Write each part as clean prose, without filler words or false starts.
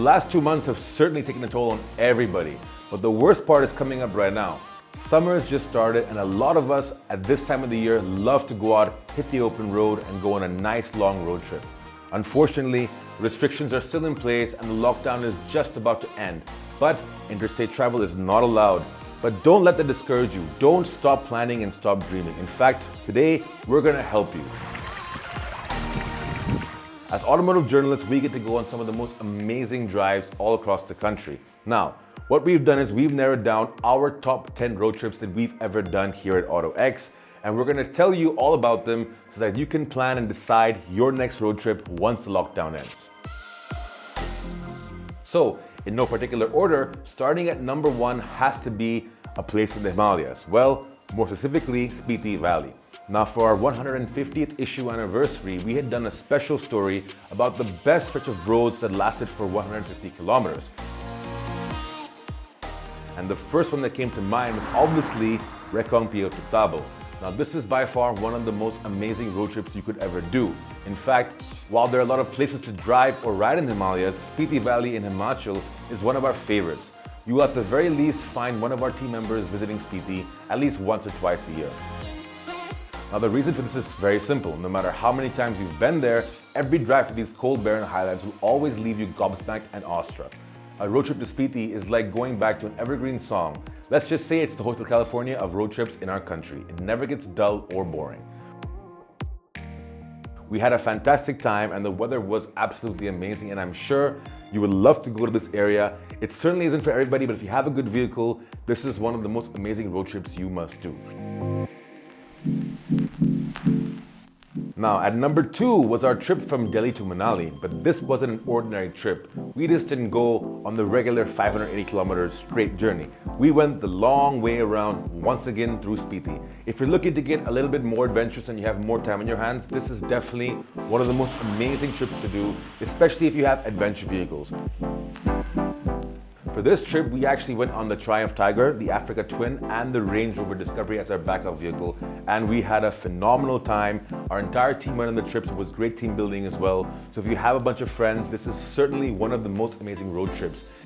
last 2 months have certainly taken a toll on everybody, but the worst part is coming up right now. Summer has just started and a lot of us at this time of the year love to go out, hit the open road and go on a nice long road trip. Unfortunately, restrictions are still in place and the lockdown is just about to end, but interstate travel is not allowed. But don't let that discourage you. Don't stop planning and stop dreaming. In fact, today we're going to help you. As automotive journalists, we get to go on some of the most amazing drives all across the country. Now, what we've done is we've narrowed down our top 10 road trips that we've ever done here at autoX, and we're going to tell you all about them so that you can plan and decide your next road trip once the lockdown ends. So, in no particular order, starting at number 1 has to be a place in the Himalayas. Well, more specifically, Spiti Valley. Now, for our 150th issue anniversary, we had done a special story about the best stretch of roads that lasted for 150 kilometers. And the first one that came to mind was obviously RECKONG PEO to TABO. Now, this is by far one of the most amazing road trips you could ever do. In fact, while there are a lot of places to drive or ride in the Himalayas, Spiti Valley in Himachal is one of our favorites. You will at the very least find one of our team members visiting Spiti at least once or twice a year. Now, the reason for this is very simple. No matter how many times you've been there, every drive to these cold barren highlands will always leave you gobsmacked and awestruck. A road trip to Spiti is like going back to an evergreen song. Let's just say it's the Hotel California of road trips in our country. It never gets dull or boring. We had a fantastic time and the weather was absolutely amazing, and I'm sure you would love to go to this area. It certainly isn't for everybody, but if you have a good vehicle, this is one of the most amazing road trips you must do. Now, at number 2 was our trip from Delhi to Manali, but this wasn't an ordinary trip. We just didn't go on the regular 580 kilometers straight journey. We went the long way around once again through Spiti. If you're looking to get a little bit more adventurous and you have more time on your hands, this is definitely one of the most amazing trips to do, especially if you have adventure vehicles. For this trip, we actually went on the Triumph Tiger, the Africa Twin, and the Range Rover Discovery as our backup vehicle, and we had a phenomenal time. Our entire team went on the trip, so it was great team building as well. So if you have a bunch of friends, this is certainly one of the most amazing road trips.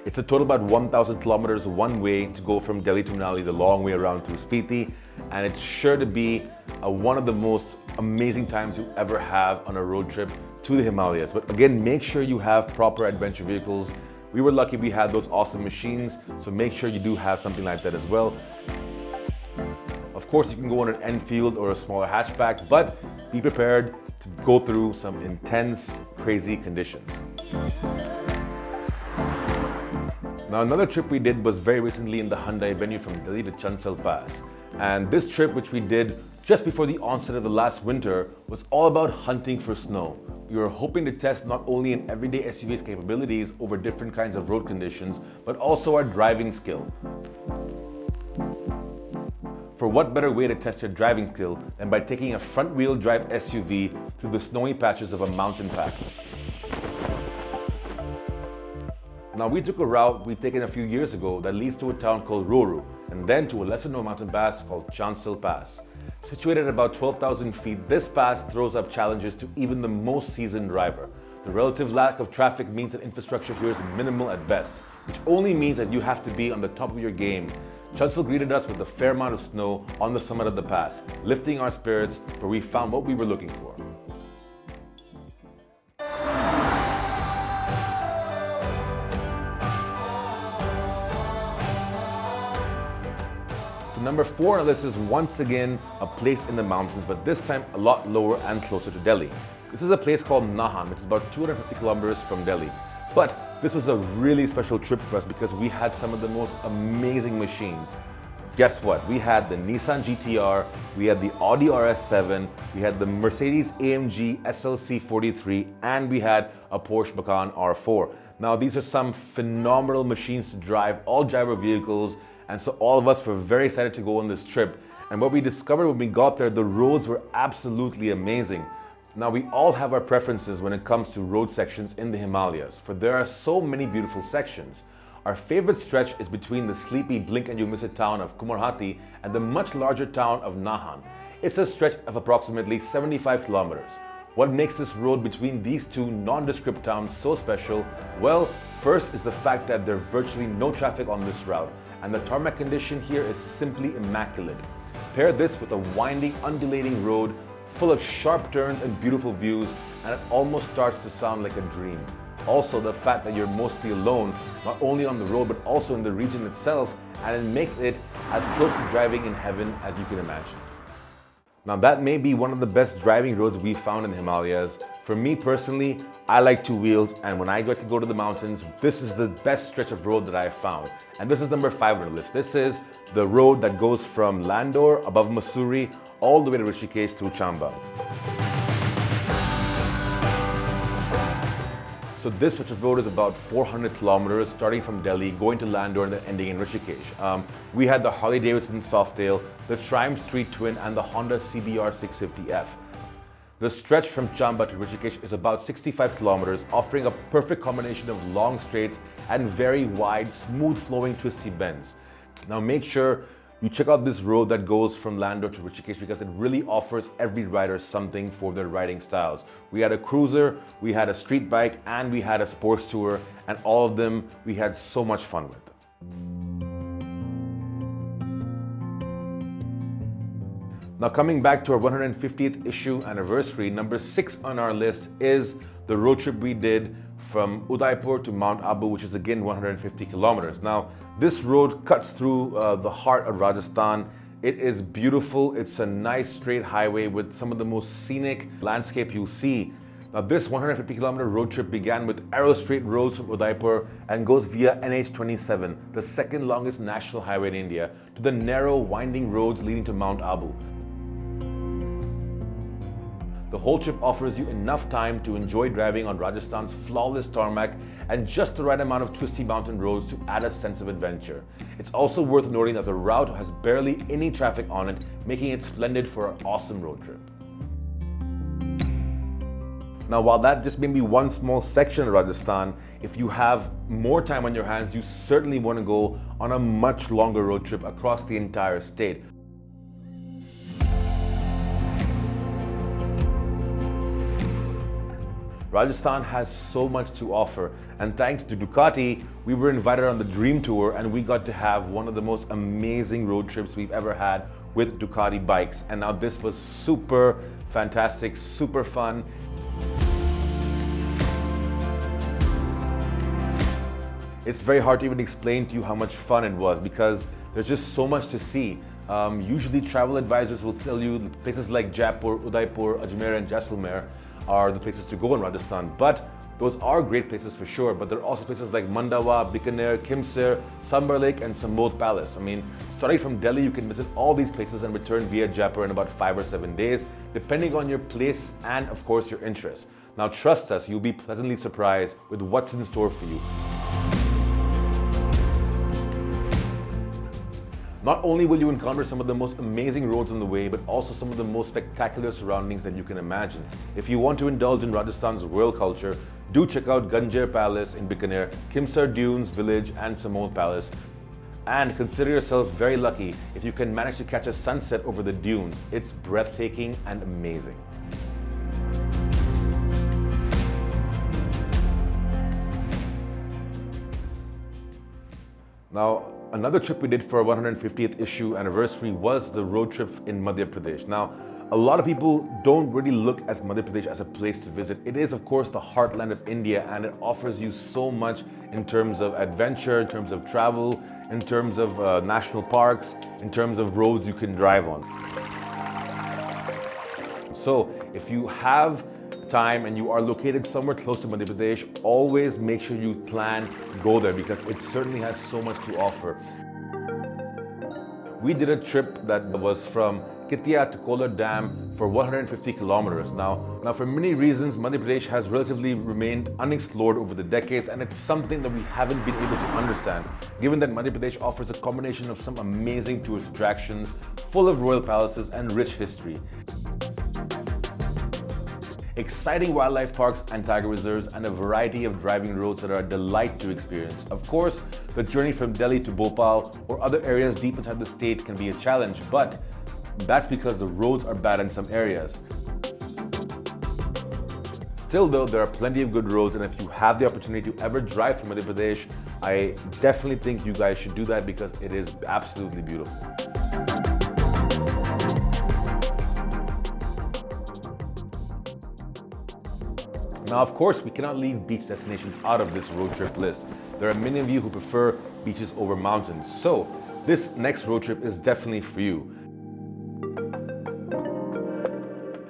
It's a total about 1,000 kilometers one way to go from Delhi to Manali, the long way around through Spiti, and it's sure to be one of the most amazing times you ever have on a road trip to the Himalayas. But again, make sure you have proper adventure vehicles. We were lucky we had those awesome machines, so make sure you do have something like that as well. Of course, you can go on an Enfield or a smaller hatchback, but be prepared to go through some intense, crazy conditions. Now, another trip we did was very recently in the Hyundai venue from Delhi to Chancel Pass. And this trip, which we did just before the onset of the last winter, was all about hunting for snow. We were hoping to test not only an everyday SUV's capabilities over different kinds of road conditions, but also our driving skill. For what better way to test your driving skill than by taking a front-wheel drive SUV through the snowy patches of a mountain pass? Now, we took a route we'd taken a few years ago that leads to a town called Roru, and then to a lesser-known mountain pass called Chancel Pass. Situated at about 12,000 feet, this pass throws up challenges to even the most seasoned driver. The relative lack of traffic means that infrastructure here is minimal at best, which only means that you have to be on the top of your game. Chancel greeted us with a fair amount of snow on the summit of the pass, lifting our spirits, for we found what we were looking for. Number 4 on the list is once again a place in the mountains, but this time a lot lower and closer to Delhi. This is a place called NAHAN, which is about 250 kilometers from Delhi. But this was a really special trip for us because we had some of the most amazing machines. Guess what? We had the Nissan GTR, we had the Audi RS7, we had the Mercedes AMG SLC 43, and we had a Porsche Macan R4. Now, these are some phenomenal machines to drive, all driver vehicles. And so all of us were very excited to go on this trip. And what we discovered when we got there, the roads were absolutely amazing. Now, we all have our preferences when it comes to road sections in the Himalayas, for there are so many beautiful sections. Our favorite stretch is between the sleepy blink and you miss it town of Kumarhati and the much larger town of Nahan. It's a stretch of approximately 75 kilometers. What makes this road between these two nondescript towns so special? Well, first is the fact that there's virtually no traffic on this route, and the tarmac condition here is simply immaculate. Pair this with a winding, undulating road full of sharp turns and beautiful views, and it almost starts to sound like a dream. Also, the fact that you're mostly alone, not only on the road but also in the region itself, and it makes it as close to driving in heaven as you can imagine. Now that may be one of the best driving roads we've found in the Himalayas. For me personally, I like two wheels, and when I get to go to the mountains, this is the best stretch of road that I've found. And this is number 5 on the list. This is the road that goes from Landor above Mussoorie all the way to Rishikesh through Champa. So this stretch of road is about 400 kilometers, starting from Delhi, going to Landor and then ending in Rishikesh. We had the Harley-Davidson Softail, the Triumph Street Twin, and the Honda CBR 650F. The stretch from Champa to Rishikesh is about 65 kilometers, offering a perfect combination of long straights and very wide, smooth-flowing, twisty bends. Now make sure you check out this road that goes from Landor to Rishikesh because it really offers every rider something for their riding styles. We had a cruiser, we had a street bike, and we had a sports tour, and all of them we had so much fun with. Now coming back to our 150th issue anniversary, number 6 on our list is the road trip we did from UDAIPUR to Mount Abu, which is again 150 kilometers. Now, this road cuts through the heart of Rajasthan. It is beautiful. It's a nice straight highway with some of the most scenic landscape you'll see. Now, this 150 kilometer road trip began with arrow straight roads from Udaipur and goes via NH27, the second longest national highway in India, to the narrow, winding roads leading to Mount Abu. The whole trip offers you enough time to enjoy driving on Rajasthan's flawless tarmac and just the right amount of twisty mountain roads to add a sense of adventure. It's also worth noting that the route has barely any traffic on it, making it splendid for an awesome road trip. Now, while that just may be one small section of Rajasthan, if you have more time on your hands, you certainly want to go on a much longer road trip across the entire state. Rajasthan has so much to offer, and thanks to Ducati, we were invited on the Dream Tour and we got to have one of the most amazing road trips we've ever had with Ducati bikes. And now this was super fantastic, super fun. It's very hard to even explain to you how much fun it was because there's just so much to see. Usually travel advisors will tell you places like Jaipur, Udaipur, Ajmer and Jaisalmer are the places to go in Rajasthan, but those are great places for sure, but there are also places like Mandawa, Bikaner, KHIMSAR, Sambar Lake and Samodh Palace. I mean, starting from Delhi, you can visit all these places and return via Jaipur in about 5 or 7 days, depending on your place and of course your interests. Now trust us, you'll be pleasantly surprised with what's in store for you. Not only will you encounter some of the most amazing roads on the way, but also some of the most spectacular surroundings that you can imagine. If you want to indulge in Rajasthan's royal culture, do check out Ganjer Palace in Bikaner, KHIMSAR Dunes Village and Samodh Palace. And consider yourself very lucky if you can manage to catch a sunset over the dunes. It's breathtaking and amazing. Now, another trip we did for our 150th issue anniversary was the road trip in Madhya Pradesh. Now, a lot of people don't really look at Madhya Pradesh as a place to visit. It is, of course, the heartland of India, and it offers you so much in terms of adventure, in terms of travel, in terms of national parks, in terms of roads you can drive on. So, if you have time and you are located somewhere close to Madhya Pradesh, always make sure you plan to go there because it certainly has so much to offer. We did a trip that was from KITYA to KOLAR Dam for 150 kilometers. Now for many reasons, Madhya Pradesh has relatively remained unexplored over the decades, and it's something that we haven't been able to understand, given that Madhya Pradesh offers a combination of some amazing tourist attractions, full of royal palaces and rich history. Exciting wildlife parks and tiger reserves, and a variety of driving roads that are a delight to experience. Of course, the journey from Delhi to Bhopal or other areas deep inside the state can be a challenge, but that's because the roads are bad in some areas. Still though, there are plenty of good roads, and if you have the opportunity to ever drive through Madhya Pradesh, I definitely think you guys should do that because it is absolutely beautiful. Now, of course, we cannot leave beach destinations out of this road trip list. There are many of you who prefer beaches over mountains, so this next road trip is definitely for you.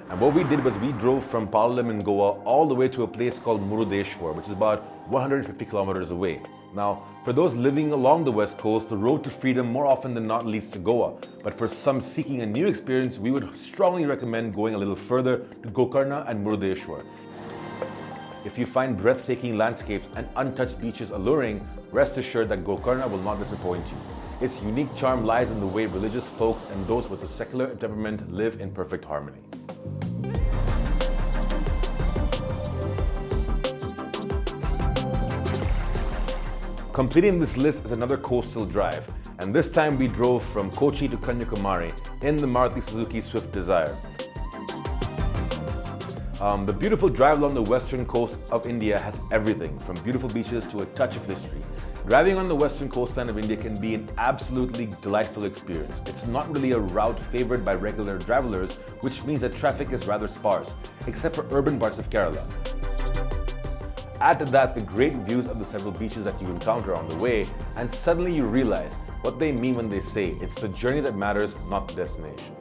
And what we did was we drove from PALOLEM in Goa all the way to a place called MURUDESHWAR, which is about 150 kilometers away. Now, for those living along the west coast, the road to freedom more often than not leads to Goa. But for some seeking a new experience, we would strongly recommend going a little further to Gokarna and MURUDESHWAR. If you find breathtaking landscapes and untouched beaches alluring, rest assured that Gokarna will not disappoint you. Its unique charm lies in the way religious folks and those with a secular temperament live in perfect harmony. Completing this list is another coastal drive, and this time we drove from Kochi to Kanyakumari in the Maruti Suzuki Swift Desire. The beautiful drive along the western coast of India has everything from beautiful beaches to a touch of history. Driving on the western coastline of India can be an absolutely delightful experience. It's not really a route favored by regular travelers, which means that traffic is rather sparse, except for urban parts of Kerala. Add to that the great views of the several beaches that you encounter on the way, and suddenly you realize what they mean when they say it's the journey that matters, not the destination.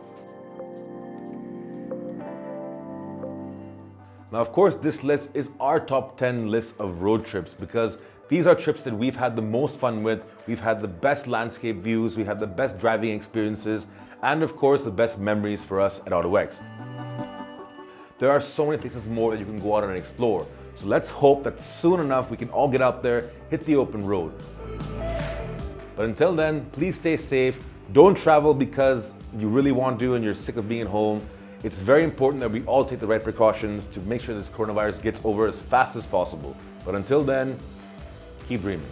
Now, of course, this list is our top 10 list of road trips because these are trips that we've had the most fun with. We've had the best landscape views, we've had the best driving experiences, and of course, the best memories for us at autoX. There are so many places more that you can go out and explore. So let's hope that soon enough we can all get out there, hit the open road. But until then, please stay safe. Don't travel because you really want to and you're sick of being at home. It's very important that we all take the right precautions to make sure this coronavirus gets over as fast as possible. But until then, keep dreaming.